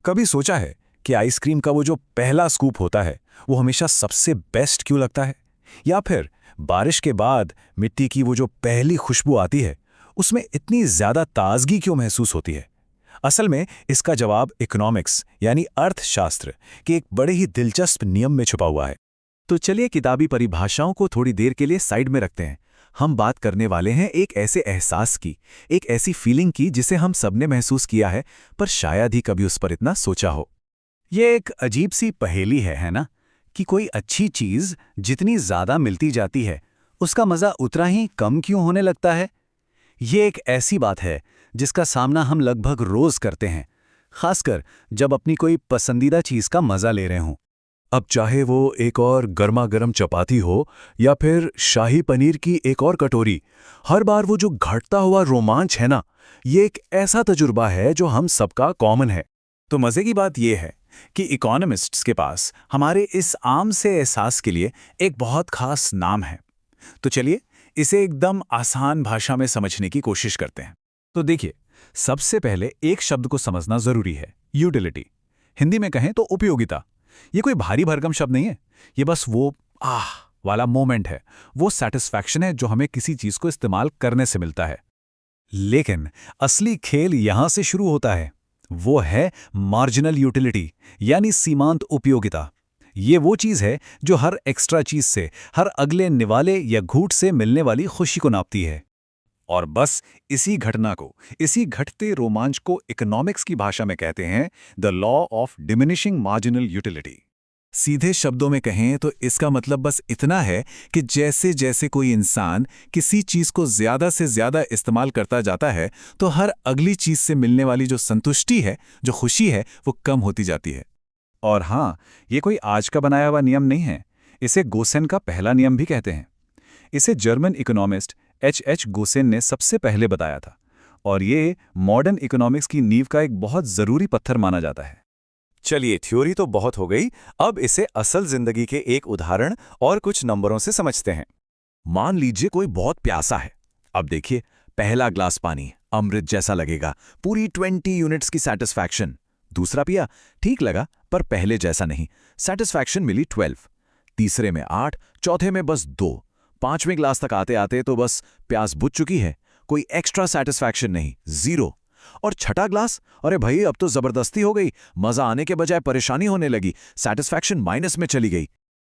कभी सोचा है कि आइसक्रीम का वो जो पहला स्कूप होता है वो हमेशा सबसे बेस्ट क्यों लगता है? या फिर बारिश के बाद मिट्टी की वो जो पहली खुशबू आती है उसमें इतनी ज्यादा ताजगी क्यों महसूस होती है? असल में इसका जवाब इकोनॉमिक्स यानी अर्थशास्त्र के एक बड़े ही दिलचस्प नियम में छुपा हुआ है। तो चलिए किताबी परिभाषाओं को थोड़ी देर के लिए साइड में रखते हैं। हम बात करने वाले हैं एक ऐसे एहसास की, एक ऐसी फीलिंग की जिसे हम सबने महसूस किया है, पर शायद ही कभी उस पर इतना सोचा हो। ये एक अजीब सी पहेली है ना? कि कोई अच्छी चीज जितनी ज्यादा मिलती जाती है उसका मजा उतना ही कम क्यों होने लगता है? ये एक ऐसी बात है जिसका सामना हम लगभग रोज करते हैं, खासकर जब अपनी कोई पसंदीदा चीज का मजा ले रहे हों। अब चाहे वो एक और गर्मा गर्म चपाती हो या फिर शाही पनीर की एक और कटोरी, हर बार वो जो घटता हुआ रोमांच है ना, ये एक ऐसा तजुर्बा है जो हम सबका कॉमन है। तो मजे की बात यह है कि इकोनॉमिस्ट्स के पास हमारे इस आम से एहसास के लिए एक बहुत खास नाम है। तो चलिए इसे एकदम आसान भाषा में समझने की कोशिश करते हैं। तो देखिए, सबसे पहले एक शब्द को समझना जरूरी है, यूटिलिटी। हिंदी में कहें तो उपयोगिता। ये कोई भारी भरकम शब्द नहीं है, ये बस वो आह वाला मोमेंट है, वो सेटिस्फैक्शन है जो हमें किसी चीज को इस्तेमाल करने से मिलता है। लेकिन असली खेल यहां से शुरू होता है, वो है मार्जिनल यूटिलिटी यानी सीमांत उपयोगिता। ये वो चीज है जो हर एक्स्ट्रा चीज से, हर अगले निवाले या घूंट से मिलने वाली खुशी को नापती है। और बस इसी घटना को, इसी घटते रोमांच को इकोनॉमिक्स की भाषा में कहते हैं the law of diminishing marginal utility. सीधे शब्दों में कहें तो इसका मतलब बस इतना है कि जैसे जैसे कोई इंसान किसी चीज को ज्यादा से ज्यादा इस्तेमाल करता जाता है तो हर अगली चीज से मिलने वाली जो संतुष्टि है, जो खुशी है, वो कम होती जाती है। और हाँ, ये कोई आज का बनाया हुआ नियम नहीं है, इसे गोसेन का पहला नियम भी कहते हैं। इसे जर्मन इकोनॉमिस्ट H. गोसेन ने सबसे पहले बताया था, और ये मॉडर्न इकोनॉमिक्स की नींव का एक बहुत जरूरी पत्थर माना जाता है। चलिए, थ्योरी तो बहुत हो गई, अब इसे असल जिंदगी के एक उदाहरण और कुछ नंबरों से समझते हैं। मान लीजिए कोई बहुत प्यासा है। अब देखिए, पहला ग्लास पानी अमृत जैसा लगेगा, पूरी 20 यूनिट्स की सेटिस्फैक्शन। दूसरा पिया, ठीक लगा पर पहले जैसा नहीं, सेटिस्फैक्शन मिली 12। तीसरे में 8, चौथे में बस 2, पांचवें ग्लास तक आते आते तो बस प्यास बुझ चुकी है, कोई एक्स्ट्रा सेटिस्फैक्शन नहीं, 0। और छठा ग्लास, अरे भाई अब तो जबरदस्ती हो गई, मजा आने के बजाय परेशानी होने लगी, सेटिस्फैक्शन माइनस में चली गई।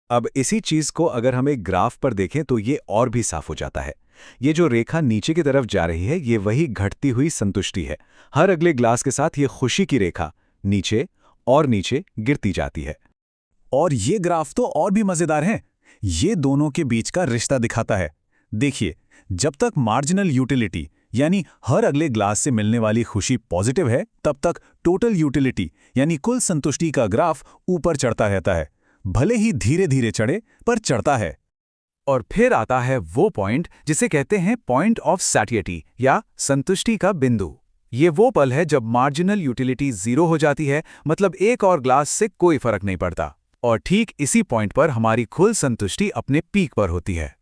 अब इसी चीज को अगर हम एक ग्राफ पर देखें तो ये और भी साफ हो जाता है। ये जो रेखा नीचे की तरफ जा रही है, ये वही घटती हुई संतुष्टि है। हर अगले ग्लास के साथ ये खुशी की रेखा नीचे और नीचे गिरती जाती है। और ये ग्राफ तो और भी मजेदार है, ये दोनों के बीच का रिश्ता दिखाता है। देखिए, जब तक मार्जिनल यूटिलिटी यानी हर अगले ग्लास से मिलने वाली खुशी पॉजिटिव है, तब तक टोटल यूटिलिटी यानी कुल संतुष्टि का ग्राफ ऊपर चढ़ता रहता है। भले ही धीरे धीरे चढ़े, पर चढ़ता है। और फिर आता है वो पॉइंट जिसे कहते हैं पॉइंट ऑफ सैटिस्फैक्शन या संतुष्टि का बिंदु। ये वो पल है जब मार्जिनल यूटिलिटी 0 हो जाती है, मतलब एक और ग्लास से कोई फर्क नहीं पड़ता। और ठीक इसी पॉइंट पर हमारी कुल संतुष्टि अपने पीक पर होती है।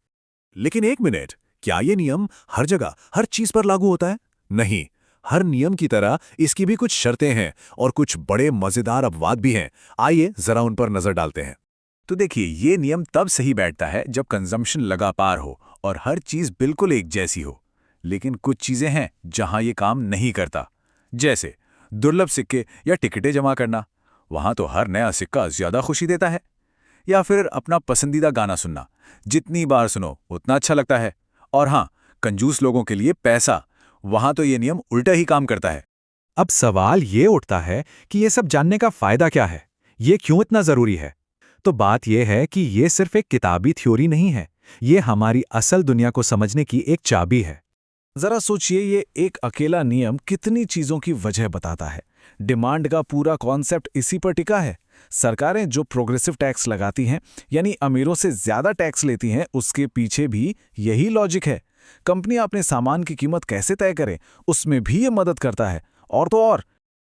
लेकिन एक मिनट, क्या ये नियम हर जगह हर चीज पर लागू होता है? नहीं, हर नियम की तरह इसकी भी कुछ शर्तें हैं और कुछ बड़े मजेदार अपवाद भी हैं। आइए जरा उन पर नजर डालते हैं। तो देखिए, ये नियम तब सही बैठता है जब कंजम्पशन लगातार हो और हर चीज बिल्कुल एक जैसी हो। लेकिन कुछ चीजें हैं जहां ये काम नहीं करता, जैसे दुर्लभ सिक्के या टिकटें जमा करना। वहां तो हर नया सिक्का ज्यादा खुशी देता है। या फिर अपना पसंदीदा गाना सुनना, जितनी बार सुनो उतना अच्छा लगता है। और हाँ, कंजूस लोगों के लिए पैसा, वहां तो ये नियम उल्टा ही काम करता है। अब सवाल ये उठता है कि ये सब जानने का फायदा क्या है, ये क्यों इतना जरूरी है? तो बात यह है कि ये सिर्फ एक किताबी थ्योरी नहीं है, ये हमारी असल दुनिया को समझने की एक चाबी है। जरा सोचिए, ये एक अकेला नियम कितनी चीजों की वजह बताता है। डिमांड का पूरा कॉन्सेप्ट इसी पर टिका है। सरकारें जो प्रोग्रेसिव टैक्स लगाती हैं, यानी अमीरों से ज्यादा टैक्स लेती हैं, उसके पीछे भी यही लॉजिक है। कंपनियां अपने सामान की कीमत कैसे तय करें, उसमें भी ये मदद करता है। और तो और,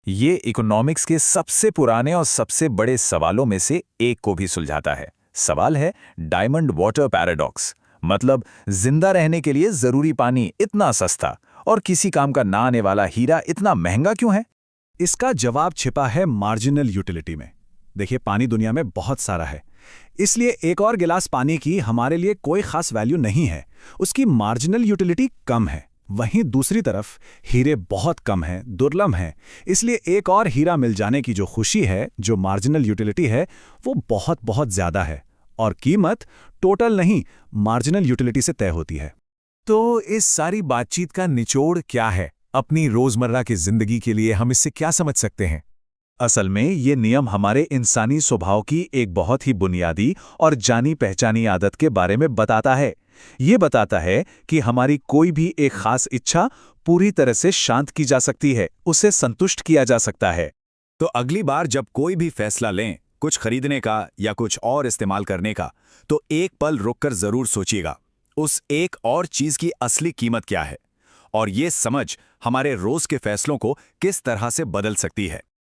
ये इकोनॉमिक्स के सबसे पुराने और सबसे बड़े सवालों में से एक को भी सुलझाता है। सवाल है डायमंड वाटर पैराडॉक्स, मतलब जिंदा रहने के लिए जरूरी पानी इतना सस्ता और किसी काम का ना आने वाला हीरा इतना महंगा क्यों है? इसका जवाब छिपा है मार्जिनल यूटिलिटी में। देखिए, पानी दुनिया में बहुत सारा है, इसलिए एक और गिलास पानी की हमारे लिए कोई खास वैल्यू नहीं है, उसकी मार्जिनल यूटिलिटी कम है। वहीं दूसरी तरफ हीरे बहुत कम हैं, दुर्लभ हैं, इसलिए एक और हीरा मिल जाने की जो खुशी है, जो मार्जिनल यूटिलिटी है, वो बहुत बहुत ज़्यादा है। और कीमत टोटल नहीं, मार्जिनल यूटिलिटी से तय होती है। तो इस सारी बातचीत का निचोड़ क्या है? अपनी रोजमर्रा की जिंदगी के लिए हम इससे क्या समझ सकते हैं? असल में ये नियम हमारे इंसानी स्वभाव की एक बहुत ही बुनियादी और जानी पहचानी आदत के बारे में बताता है। ये बताता है कि हमारी कोई भी एक खास इच्छा पूरी तरह से शांत की जा सकती है, उसे संतुष्ट किया जा सकता है। तो अगली बार जब कोई भी फैसला लें, कुछ खरीदने का या कुछ और इस्तेमाल करने का, तो एक पल रुककर जरूर सोचिएगा, उस एक और चीज की असली कीमत क्या है, और ये समझ हमारे रोज के फैसलों को किस तरह से बदल सकती है।